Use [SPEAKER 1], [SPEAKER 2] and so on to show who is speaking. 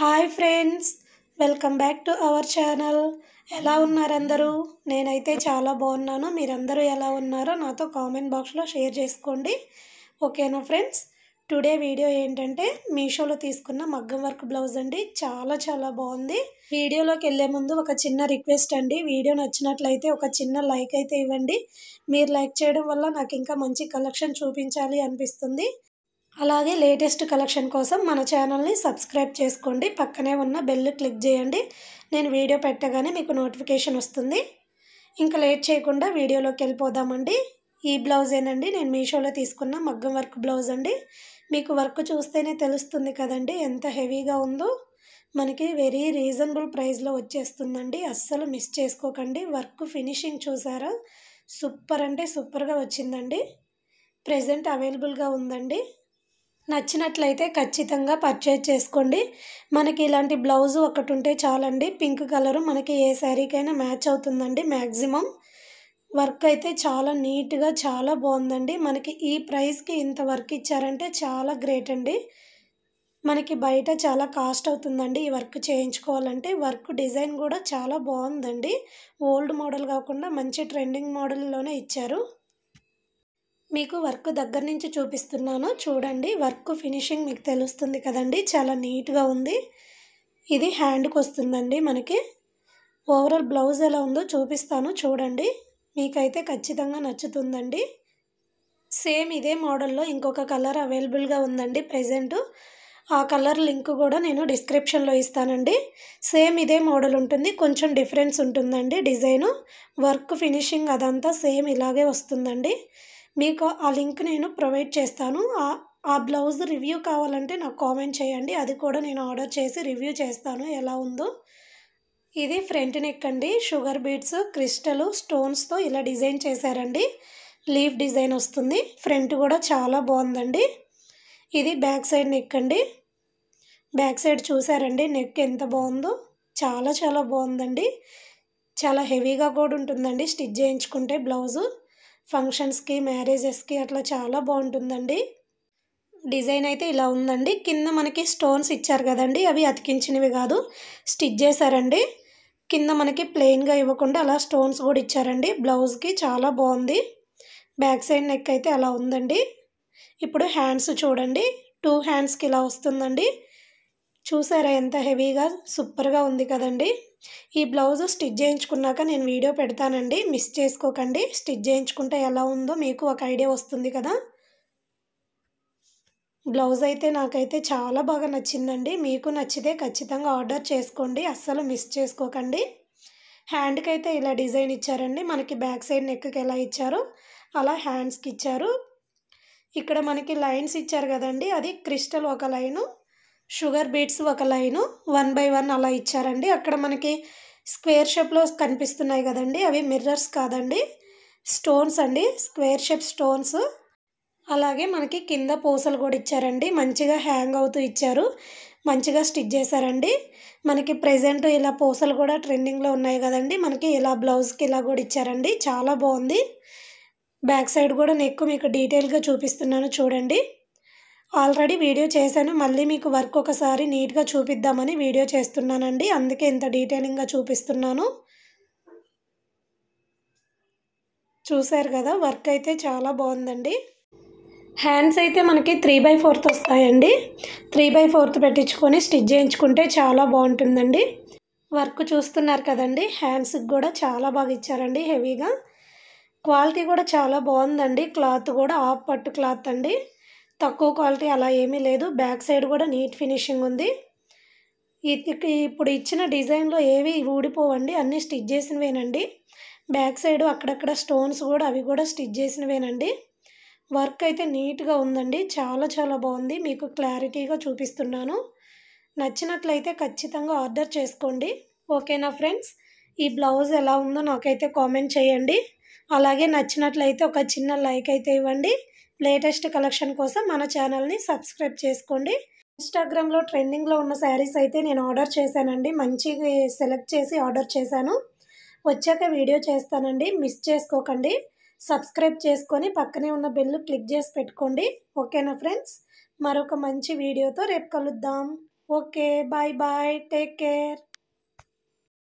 [SPEAKER 1] Hi friends, welcome back to our channel. ఎలా ఉన్నారు అందరూ? నేనైతే చాలా బాగున్నాను. మీరందరూ ఎలా ఉన్నారో నాతో కామెంట్ బాక్స్లో షేర్ చేసుకోండి. ఓకేనా ఫ్రెండ్స్? టుడే వీడియో ఏంటంటే మీషోలో తీసుకున్న మగ్గం వర్క్ బ్లౌజ్ అండి. చాలా బాగుంది. వీడియోలోకి వెళ్ళే ముందు ఒక చిన్న రిక్వెస్ట్ అండి. వీడియో నచ్చినట్లయితే ఒక చిన్న లైక్ అయితే ఇవ్వండి. మీరు లైక్ చేయడం వల్ల నాకు ఇంకా మంచి కలెక్షన్ చూపించాలి అనిపిస్తుంది. అలాగే లేటెస్ట్ కలెక్షన్ కోసం మన ఛానల్ని సబ్స్క్రైబ్ చేసుకోండి. పక్కనే ఉన్న బెల్ క్లిక్ చేయండి. నేను వీడియో పెట్టగానే మీకు నోటిఫికేషన్ వస్తుంది. ఇంకా లేట్ చేయకుండా వీడియోలోకి వెళ్ళిపోదామండి. ఈ బ్లౌజేనండి నేను మీషోలో తీసుకున్న మగ్గం వర్క్ బ్లౌజ్ అండి. మీకు వర్క్ చూస్తేనే తెలుస్తుంది కదండి ఎంత హెవీగా ఉందో. మనకి వెరీ రీజనబుల్ ప్రైస్లో వచ్చేస్తుందండి. అస్సలు మిస్ చేసుకోకండి. వర్క్ ఫినిషింగ్ చూసారా? సూపర్ అంటే సూపర్గా వచ్చిందండి. ప్రెజెంట్ అవైలబుల్గా ఉందండి. నచ్చినట్లయితే ఖచ్చితంగా పర్చేజ్ చేసుకోండి. మనకి ఇలాంటి బ్లౌజు ఒకటి ఉంటే చాలండి. పింక్ కలరు మనకి ఏ శారీకైనా మ్యాచ్ అవుతుందండి మ్యాక్సిమం. వర్క్ అయితే చాలా నీట్గా చాలా బాగుందండి. మనకి ఈ ప్రైస్కి ఇంత వర్క్ ఇచ్చారంటే చాలా గ్రేట్ అండి. మనకి బయట చాలా కాస్ట్ అవుతుందండి ఈ వర్క్ చేయించుకోవాలంటే. వర్క్ డిజైన్ కూడా చాలా బాగుందండి. ఓల్డ్ మోడల్ కాకుండా మంచి ట్రెండింగ్ మోడల్లోనే ఇచ్చారు. మీకు వర్క్ దగ్గర నుంచి చూపిస్తున్నాను చూడండి. వర్క్ ఫినిషింగ్ మీకు తెలుస్తుంది కదండి. చాలా నీట్గా ఉంది. ఇది హ్యాండ్కి వస్తుందండి మనకి. ఓవరాల్ బ్లౌజ్ ఎలా ఉందో చూపిస్తాను చూడండి. మీకైతే ఖచ్చితంగా నచ్చుతుందండి. సేమ్ ఇదే మోడల్లో ఇంకొక కలర్ అవైలబుల్గా ఉందండి ప్రెజెంట్. ఆ కలర్ లింక్ కూడా నేను డిస్క్రిప్షన్లో ఇస్తానండి. సేమ్ ఇదే మోడల్ ఉంటుంది, కొంచెం డిఫరెన్స్ ఉంటుందండి డిజైను. వర్క్ ఫినిషింగ్ అదంతా సేమ్ ఇలాగే వస్తుందండి. మీకు ఆ లింక్ నేను ప్రొవైడ్ చేస్తాను. ఆ బ్లౌజ్ రివ్యూ కావాలంటే నాకు కామెంట్ చేయండి. అది కూడా నేను ఆర్డర్ చేసి రివ్యూ చేస్తాను ఎలా ఉందో. ఇది ఫ్రంట్ నెక్ అండి. షుగర్ బీడ్స్, క్రిస్టల్, స్టోన్స్తో ఇలా డిజైన్ చేశారండి. లీఫ్ డిజైన్ వస్తుంది. ఫ్రంట్ కూడా చాలా బాగుందండి. ఇది బ్యాక్ సైడ్ నెక్ అండి. బ్యాక్ సైడ్ చూసారండి నెక్ ఎంత బాగుందో. చాలా బాగుందండి. చాలా హెవీగా కూడా ఉంటుందండి స్టిచ్ చేయించుకుంటే బ్లౌజు. ఫంక్షన్స్కి, మ్యారేజెస్కి అట్లా చాలా బాగుంటుందండి. డిజైన్ అయితే ఇలా ఉందండి. కింద మనకి స్టోన్స్ ఇచ్చారు కదండి, అవి అతికించినవి కాదు, స్టిచ్ చేశారండి. కింద మనకి ప్లెయిన్గా ఇవ్వకుండా అలా స్టోన్స్ కూడా ఇచ్చారండి. బ్లౌజ్కి చాలా బాగుంది. బ్యాక్ సైడ్ నెక్ అయితే అలా ఉందండి. ఇప్పుడు హ్యాండ్స్ చూడండి. 2 హ్యాండ్స్కి ఇలా వస్తుందండి. చూసారా ఎంత హెవీగా సూపర్గా ఉంది కదండి. ఈ బ్లౌజ్ స్టిచ్ చేయించుకున్నాక నేను వీడియో పెడతానండి, మిస్ చేసుకోకండి. స్టిచ్ చేయించుకుంటే ఎలా ఉందో మీకు ఒక ఐడియా వస్తుంది కదా. బ్లౌజ్ అయితే నాకైతే చాలా బాగా నచ్చిందండి. మీకు నచ్చితే ఖచ్చితంగా ఆర్డర్ చేసుకోండి, అస్సలు మిస్ చేసుకోకండి. హ్యాండ్కి అయితే ఇలా డిజైన్ ఇచ్చారండి. మనకి బ్యాక్ సైడ్ నెక్కి ఎలా ఇచ్చారో అలా హ్యాండ్స్కి ఇచ్చారు. ఇక్కడ మనకి లైన్స్ ఇచ్చారు కదండి, అది క్రిస్టల్ ఒక లైను, షుగర్ బీడ్స్ ఒక లైను, 1 by 1 అలా ఇచ్చారండి. అక్కడ మనకి స్క్వేర్ షేప్లో కనిపిస్తున్నాయి కదండి, అవి మిర్రర్స్ కాదండి, స్టోన్స్ అండి, స్క్వేర్ షేప్ స్టోన్స్. అలాగే మనకి కింద పూసలు కూడా ఇచ్చారండి. మంచిగా హ్యాంగ్ అవుతూ ఇచ్చారు, మంచిగా స్టిచ్ చేశారండి. మనకి ప్రెజెంట్ ఇలా పూసలు కూడా ట్రెండింగ్లో ఉన్నాయి కదండి, మనకి ఇలా బ్లౌజ్కి ఇలా కూడా ఇచ్చారండి. చాలా బాగుంది. బ్యాక్ సైడ్ కూడా నెక్ మీకు డీటెయిల్గా చూపిస్తున్నాను చూడండి. ఆల్రెడీ వీడియో చేశాను, మళ్ళీ మీకు వర్క్ ఒకసారి నీట్గా చూపిద్దామని వీడియో చేస్తున్నానండి. అందుకే ఇంత డీటెయిలింగ్గా చూపిస్తున్నాను. చూశారు కదా, వర్క్ అయితే చాలా బాగుందండి. హ్యాండ్స్ అయితే మనకి 3/4 వస్తాయండి. 3/4 పెట్టించుకొని స్టిచ్ చేయించుకుంటే చాలా బాగుంటుందండి. వర్క్ చూస్తున్నారు కదండి, హ్యాండ్స్కి కూడా చాలా బాగా ఇచ్చారండి హెవీగా. క్వాలిటీ కూడా చాలా బాగుందండి. క్లాత్ కూడా హాఫ్ పట్టు క్లాత్ అండి, తక్కువ క్వాలిటీ అలా ఏమీ లేదు. బ్యాక్ సైడ్ కూడా నీట్ ఫినిషింగ్ ఉంది. ఇప్పుడు ఇచ్చిన డిజైన్లో ఏవి ఊడిపోవండి, అన్నీ స్టిచ్ చేసినవేనండి. బ్యాక్ సైడ్ అక్కడక్కడ స్టోన్స్ కూడా, అవి కూడా స్టిచ్ చేసినవేనండి. వర్క్ అయితే నీట్గా ఉందండి. చాలా బాగుంది. మీకు క్లారిటీగా చూపిస్తున్నాను. నచ్చినట్లయితే ఖచ్చితంగా ఆర్డర్ చేసుకోండి. ఓకేనా ఫ్రెండ్స్? ఈ బ్లౌజ్ ఎలా ఉందో నాకైతే కామెంట్ చేయండి. అలాగే నచ్చినట్లయితే ఒక చిన్న లైక్ అయితే ఇవ్వండి. లేటెస్ట్ కలెక్షన్ కోసం మన ఛానల్ని సబ్స్క్రైబ్ చేసుకోండి. ఇన్స్టాగ్రామ్లో ట్రెండింగ్లో ఉన్న శారీస్ అయితే నేను ఆర్డర్ చేశానండి. మంచిగా సెలెక్ట్ చేసి ఆర్డర్ చేశాను. వచ్చాక వీడియో చేస్తానండి, మిస్ చేసుకోకండి. సబ్స్క్రైబ్ చేసుకొని పక్కనే ఉన్న బెల్ క్లిక్ చేసి పెట్టుకోండి. ఓకేనా ఫ్రెండ్స్? మరొక మంచి వీడియోతో రేపు కలుద్దాం. Okay. Bye bye. Take care.